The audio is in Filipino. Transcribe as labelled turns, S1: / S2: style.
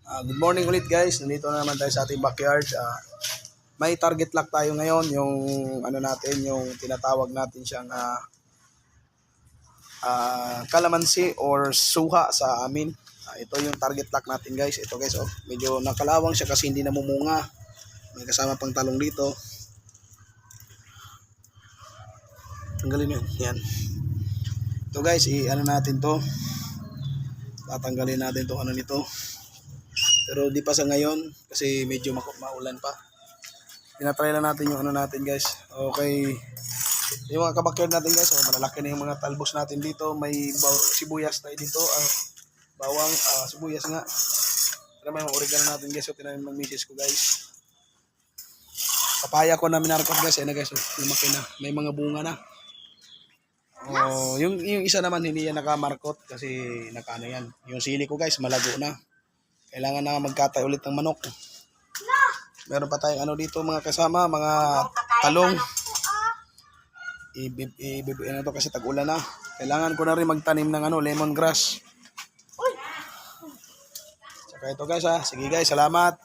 S1: Good morning ulit guys. Nandito na naman tayo sa ating backyard. May target lock tayo ngayon, yung ano natin, yung tinatawag natin siyang kalamansi or suha sa amin. Ito yung target lock natin guys. Ito guys, oh, medyo nakalawang siya kasi hindi namumunga. May kasama pang talong dito. Tanggalin yun. Yan. Ito guys, ano natin to. Tatanggalin natin to ano nito. Pero di pa sa ngayon kasi medyo maulan pa. Tinatry na natin yung ano natin guys. Okay. Yung mga kabakyard natin guys, malalaki na yung mga talbos natin dito. May sibuyas tayo dito. Bawang, sibuyas nga. Pero may mga oregano natin guys. So tinanim ng misis ko guys. Papaya ko na minarkot guys. Ayan na guys. Lumaki na. May mga bunga na. Yung isa naman hindi yan nakamarkot kasi nakaano yan. Yung sili ko guys, malago na. Kailangan na magkatay ulit ng manok. Meron pa tayong ano dito mga kasama, mga talong. Ano to kasi tag-ulan na. Kailangan ko na rin magtanim ng lemongrass. Saka ito guys Sige guys, salamat.